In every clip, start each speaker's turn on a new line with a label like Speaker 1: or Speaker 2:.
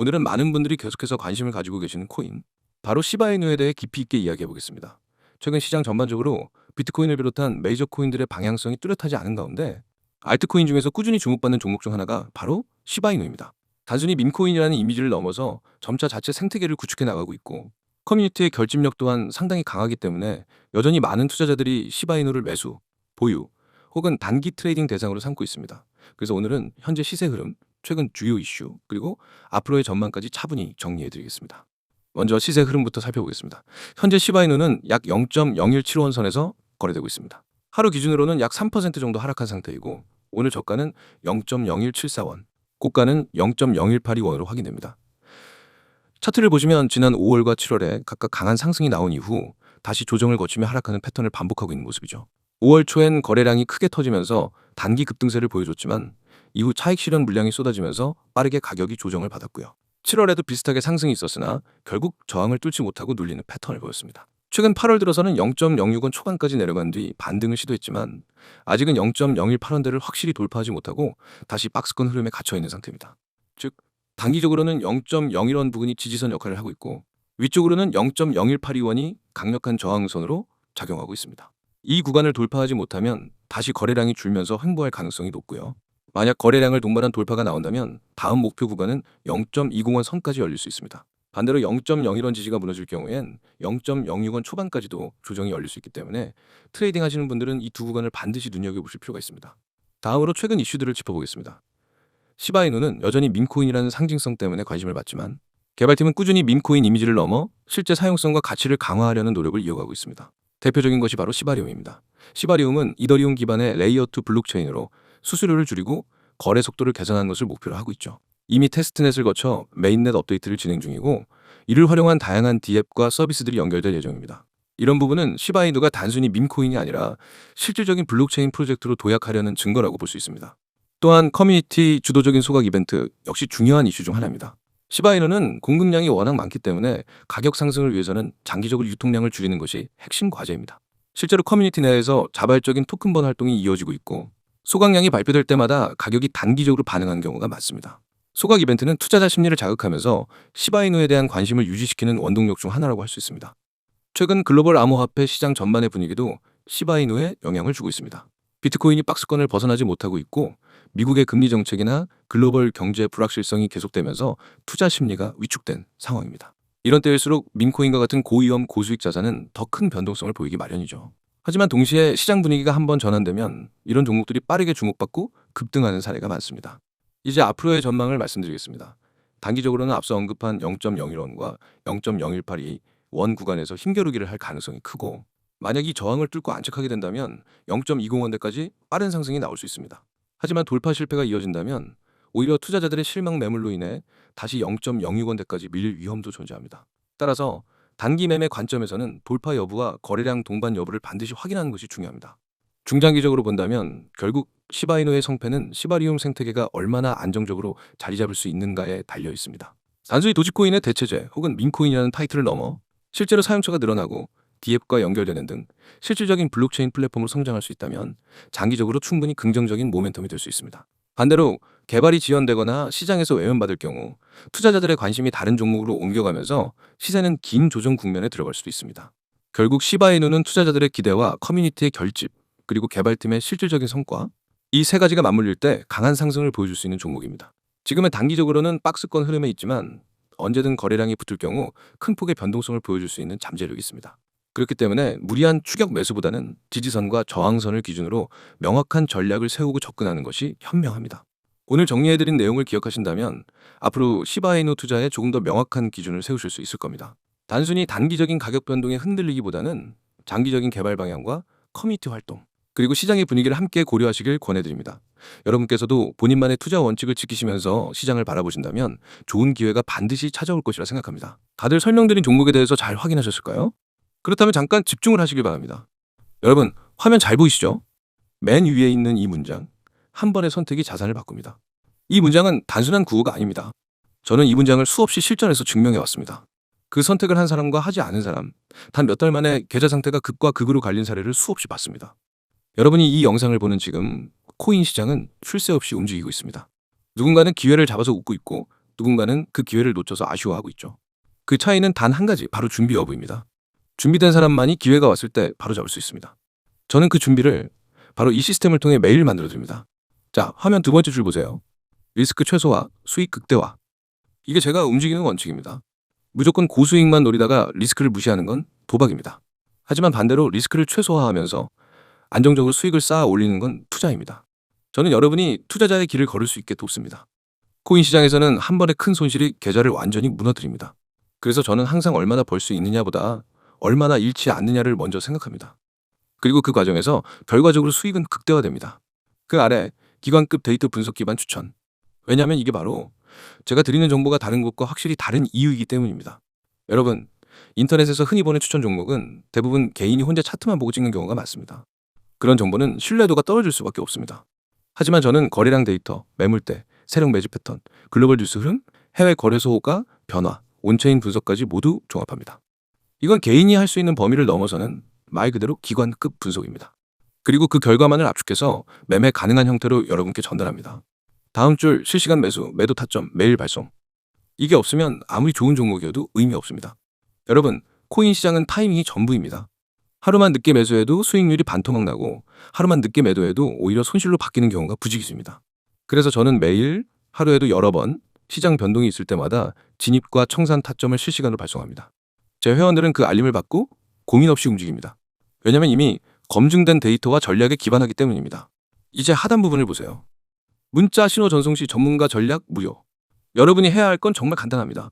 Speaker 1: 오늘은 많은 분들이 계속해서 관심을 가지고 계시는 코인, 바로 시바이누에 대해 깊이 있게 이야기해 보겠습니다. 최근 시장 전반적으로 비트코인을 비롯한 메이저 코인들의 방향성이 뚜렷하지 않은 가운데 알트코인 중에서 꾸준히 주목받는 종목 중 하나가 바로 시바이누입니다. 단순히 밈코인이라는 이미지를 넘어서 점차 자체 생태계를 구축해 나가고 있고 커뮤니티의 결집력 또한 상당히 강하기 때문에 여전히 많은 투자자들이 시바이누를 매수, 보유 혹은 단기 트레이딩 대상으로 삼고 있습니다. 그래서 오늘은 현재 시세 흐름, 최근 주요 이슈, 그리고 앞으로의 전망까지 차분히 정리해 드리겠습니다. 먼저 시세 흐름부터 살펴보겠습니다. 현재 시바이누는 약 0.0175원 선에서 거래되고 있습니다. 하루 기준으로는 약 3% 정도 하락한 상태이고 오늘 저가는 0.0174원, 고가는 0.0182원으로 확인됩니다. 차트를 보시면 지난 5월과 7월에 각각 강한 상승이 나온 이후 다시 조정을 거치며 하락하는 패턴을 반복하고 있는 모습이죠. 5월 초엔 거래량이 크게 터지면서 단기 급등세를 보여줬지만 이후 차익 실현 물량이 쏟아지면서 빠르게 가격이 조정을 받았고요. 7월에도 비슷하게 상승이 있었으나 결국 저항을 뚫지 못하고 눌리는 패턴을 보였습니다. 최근 8월 들어서는 0.06원 초반까지 내려간 뒤 반등을 시도했지만 아직은 0.018원대를 확실히 돌파하지 못하고 다시 박스권 흐름에 갇혀 있는 상태입니다. 즉 단기적으로는 0.01원 부근이 지지선 역할을 하고 있고 위쪽으로는 0.0182원이 강력한 저항선으로 작용하고 있습니다. 이 구간을 돌파하지 못하면 다시 거래량이 줄면서 횡보할 가능성이 높고요. 만약 거래량을 동반한 돌파가 나온다면 다음 목표 구간은 0.20원 선까지 열릴 수 있습니다. 반대로 0.01원 지지가 무너질 경우엔 0.06원 초반까지도 조정이 열릴 수 있기 때문에 트레이딩 하시는 분들은 이 두 구간을 반드시 눈여겨보실 필요가 있습니다. 다음으로 최근 이슈들을 짚어보겠습니다. 시바이누는 여전히 밈코인이라는 상징성 때문에 관심을 받지만 개발팀은 꾸준히 밈코인 이미지를 넘어 실제 사용성과 가치를 강화하려는 노력을 이어가고 있습니다. 대표적인 것이 바로 시바리움입니다. 시바리움은 이더리움 기반의 레이어2 블록체인으로 수수료를 줄이고 거래 속도를 개선하는 것을 목표로 하고 있죠. 이미 테스트넷을 거쳐 메인넷 업데이트를 진행 중이고 이를 활용한 다양한 디앱과 서비스들이 연결될 예정입니다. 이런 부분은 시바이누가 단순히 밈코인이 아니라 실질적인 블록체인 프로젝트로 도약하려는 증거라고 볼 수 있습니다. 또한 커뮤니티 주도적인 소각 이벤트 역시 중요한 이슈 중 하나입니다. 시바이누는 공급량이 워낙 많기 때문에 가격 상승을 위해서는 장기적으로 유통량을 줄이는 것이 핵심 과제입니다. 실제로 커뮤니티 내에서 자발적인 토큰번 활동이 이어지고 있고 소각량이 발표될 때마다 가격이 단기적으로 반응하는 경우가 많습니다. 소각 이벤트는 투자자 심리를 자극하면서 시바이누에 대한 관심을 유지시키는 원동력 중 하나라고 할 수 있습니다. 최근 글로벌 암호화폐 시장 전반의 분위기도 시바이누에 영향을 주고 있습니다. 비트코인이 박스권을 벗어나지 못하고 있고 미국의 금리 정책이나 글로벌 경제 불확실성이 계속되면서 투자 심리가 위축된 상황입니다. 이런 때일수록 밈코인과 같은 고위험 고수익 자산은 더 큰 변동성을 보이기 마련이죠. 하지만 동시에 시장 분위기가 한번 전환되면 이런 종목들이 빠르게 주목받고 급등하는 사례가 많습니다. 이제 앞으로의 전망을 말씀드리겠습니다. 단기적으로는 앞서 언급한 0.01원과 0.0182원 구간에서 힘겨루기를 할 가능성이 크고 만약 이 저항을 뚫고 안착하게 된다면 0.20원대까지 빠른 상승이 나올 수 있습니다. 하지만 돌파 실패가 이어진다면 오히려 투자자들의 실망 매물로 인해 다시 0.06원대까지 밀릴 위험도 존재합니다. 따라서 단기 매매 관점에서는 돌파 여부와 거래량 동반 여부를 반드시 확인하는 것이 중요합니다. 중장기적으로 본다면 결국 시바이누의 성패는 시바리움 생태계가 얼마나 안정적으로 자리 잡을 수 있는가에 달려 있습니다. 단순히 도지코인의 대체제 혹은 밈코인이라는 타이틀을 넘어 실제로 사용처가 늘어나고 디앱과 연결되는 등 실질적인 블록체인 플랫폼으로 성장할 수 있다면 장기적으로 충분히 긍정적인 모멘텀이 될 수 있습니다. 반대로 개발이 지연되거나 시장에서 외면받을 경우 투자자들의 관심이 다른 종목으로 옮겨가면서 시세는 긴 조정 국면에 들어갈 수도 있습니다. 결국 시바이누는 투자자들의 기대와 커뮤니티의 결집, 그리고 개발팀의 실질적인 성과, 이 세 가지가 맞물릴 때 강한 상승을 보여줄 수 있는 종목입니다. 지금은 단기적으로는 박스권 흐름에 있지만 언제든 거래량이 붙을 경우 큰 폭의 변동성을 보여줄 수 있는 잠재력이 있습니다. 그렇기 때문에 무리한 추격 매수보다는 지지선과 저항선을 기준으로 명확한 전략을 세우고 접근하는 것이 현명합니다. 오늘 정리해드린 내용을 기억하신다면 앞으로 시바이누 투자에 조금 더 명확한 기준을 세우실 수 있을 겁니다. 단순히 단기적인 가격 변동에 흔들리기보다는 장기적인 개발 방향과 커뮤니티 활동, 그리고 시장의 분위기를 함께 고려하시길 권해드립니다. 여러분께서도 본인만의 투자 원칙을 지키시면서 시장을 바라보신다면 좋은 기회가 반드시 찾아올 것이라 생각합니다. 다들 설명드린 종목에 대해서 잘 확인하셨을까요? 그렇다면 잠깐 집중을 하시길 바랍니다. 여러분, 화면 잘 보이시죠? 맨 위에 있는 이 문장, 한 번의 선택이 자산을 바꿉니다. 이 문장은 단순한 구호가 아닙니다. 저는 이 문장을 수없이 실전에서 증명해 왔습니다. 그 선택을 한 사람과 하지 않은 사람, 단 몇 달 만에 계좌 상태가 극과 극으로 갈린 사례를 수없이 봤습니다. 여러분이 이 영상을 보는 지금 코인 시장은 쉴 새 없이 움직이고 있습니다. 누군가는 기회를 잡아서 웃고 있고 누군가는 그 기회를 놓쳐서 아쉬워하고 있죠. 그 차이는 단 한 가지, 바로 준비 여부입니다. 준비된 사람만이 기회가 왔을 때 바로 잡을 수 있습니다. 저는 그 준비를 바로 이 시스템을 통해 매일 만들어 드립니다. 자, 화면 두 번째 줄 보세요. 리스크 최소화, 수익 극대화. 이게 제가 움직이는 원칙입니다. 무조건 고수익만 노리다가 리스크를 무시하는 건 도박입니다. 하지만 반대로 리스크를 최소화하면서 안정적으로 수익을 쌓아 올리는 건 투자입니다. 저는 여러분이 투자자의 길을 걸을 수 있게 돕습니다. 코인 시장에서는 한 번의 큰 손실이 계좌를 완전히 무너뜨립니다. 그래서 저는 항상 얼마나 벌 수 있느냐보다 얼마나 잃지 않느냐를 먼저 생각합니다. 그리고 그 과정에서 결과적으로 수익은 극대화됩니다. 그 아래 기관급 데이터 분석 기반 추천. 왜냐하면 이게 바로 제가 드리는 정보가 다른 곳과 확실히 다른 이유이기 때문입니다. 여러분, 인터넷에서 흔히 보는 추천 종목은 대부분 개인이 혼자 차트만 보고 찍는 경우가 많습니다. 그런 정보는 신뢰도가 떨어질 수밖에 없습니다. 하지만 저는 거래량 데이터, 매물대, 세력 매집 패턴, 글로벌 뉴스 흐름, 해외 거래소 호가, 변화, 온체인 분석까지 모두 종합합니다. 이건 개인이 할 수 있는 범위를 넘어서는 말 그대로 기관급 분석입니다. 그리고 그 결과만을 압축해서 매매 가능한 형태로 여러분께 전달합니다. 다음 줄 실시간 매수, 매도 타점, 매일 발송. 이게 없으면 아무리 좋은 종목이어도 의미 없습니다. 여러분, 코인 시장은 타이밍이 전부입니다. 하루만 늦게 매수해도 수익률이 반토막 나고 하루만 늦게 매도해도 오히려 손실로 바뀌는 경우가 부지기수입니다. 그래서 저는 매일, 하루에도 여러 번 시장 변동이 있을 때마다 진입과 청산 타점을 실시간으로 발송합니다. 제 회원들은 그 알림을 받고 고민 없이 움직입니다. 왜냐하면 이미 검증된 데이터와 전략에 기반하기 때문입니다. 이제 하단 부분을 보세요. 문자 신호 전송 시 전문가 전략 무료. 여러분이 해야 할 건 정말 간단합니다.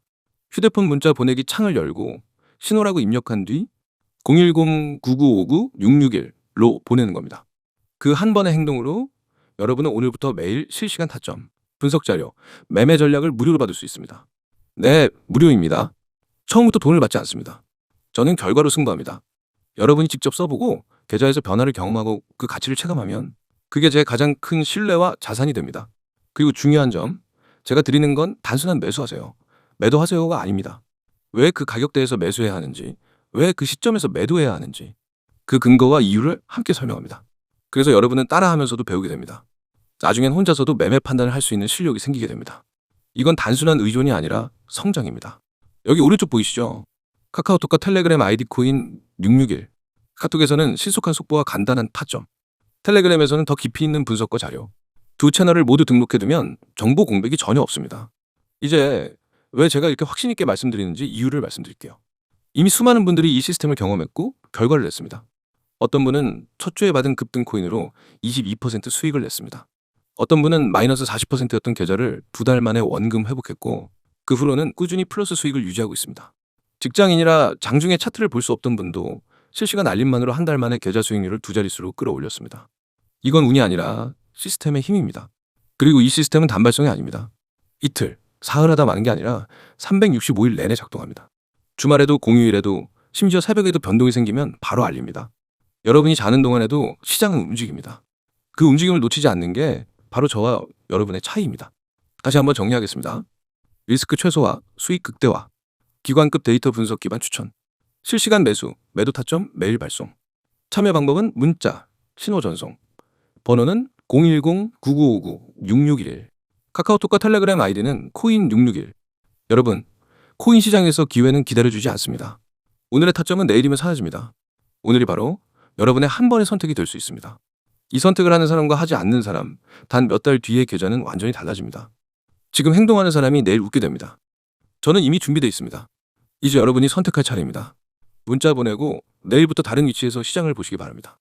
Speaker 1: 휴대폰 문자 보내기 창을 열고 신호라고 입력한 뒤 010-9959-661로 보내는 겁니다. 그 한 번의 행동으로 여러분은 오늘부터 매일 실시간 타점, 분석 자료, 매매 전략을 무료로 받을 수 있습니다. 네, 무료입니다. 처음부터 돈을 받지 않습니다. 저는 결과로 승부합니다. 여러분이 직접 써보고 계좌에서 변화를 경험하고 그 가치를 체감하면 그게 제 가장 큰 신뢰와 자산이 됩니다. 그리고 중요한 점, 제가 드리는 건 단순한 매수하세요, 매도하세요가 아닙니다. 왜 그 가격대에서 매수해야 하는지, 왜 그 시점에서 매도해야 하는지 그 근거와 이유를 함께 설명합니다. 그래서 여러분은 따라하면서도 배우게 됩니다. 나중엔 혼자서도 매매 판단을 할 수 있는 실력이 생기게 됩니다. 이건 단순한 의존이 아니라 성장입니다. 여기 오른쪽 보이시죠? 카카오톡과 텔레그램 아이디 코인 661. 카톡에서는 신속한 속보와 간단한 타점, 텔레그램에서는 더 깊이 있는 분석과 자료. 두 채널을 모두 등록해두면 정보 공백이 전혀 없습니다. 이제 왜 제가 이렇게 확신 있게 말씀드리는지 이유를 말씀드릴게요. 이미 수많은 분들이 이 시스템을 경험했고 결과를 냈습니다. 어떤 분은 첫 주에 받은 급등 코인으로 22% 수익을 냈습니다. 어떤 분은 마이너스 40%였던 계좌를 두 달 만에 원금 회복했고 그 후로는 꾸준히 플러스 수익을 유지하고 있습니다. 직장인이라 장중에 차트를 볼 수 없던 분도 실시간 알림만으로 한 달 만에 계좌 수익률을 두 자릿수로 끌어올렸습니다. 이건 운이 아니라 시스템의 힘입니다. 그리고 이 시스템은 단발성이 아닙니다. 이틀, 사흘 하다 마는 게 아니라 365일 내내 작동합니다. 주말에도 공휴일에도 심지어 새벽에도 변동이 생기면 바로 알립니다. 여러분이 자는 동안에도 시장은 움직입니다. 그 움직임을 놓치지 않는 게 바로 저와 여러분의 차이입니다. 다시 한번 정리하겠습니다. 리스크 최소화, 수익 극대화, 기관급 데이터 분석 기반 추천, 실시간 매수, 매도 타점, 매일 발송. 참여 방법은 문자, 신호 전송. 번호는 010-9959-6611. 카카오톡과 텔레그램 아이디는 코인661. 여러분, 코인 시장에서 기회는 기다려주지 않습니다. 오늘의 타점은 내일이면 사라집니다. 오늘이 바로 여러분의 한 번의 선택이 될 수 있습니다. 이 선택을 하는 사람과 하지 않는 사람, 단 몇 달 뒤의 계좌는 완전히 달라집니다. 지금 행동하는 사람이 내일 웃게 됩니다. 저는 이미 준비되어 있습니다. 이제 여러분이 선택할 차례입니다. 문자 보내고 내일부터 다른 위치에서 시장을 보시기 바랍니다.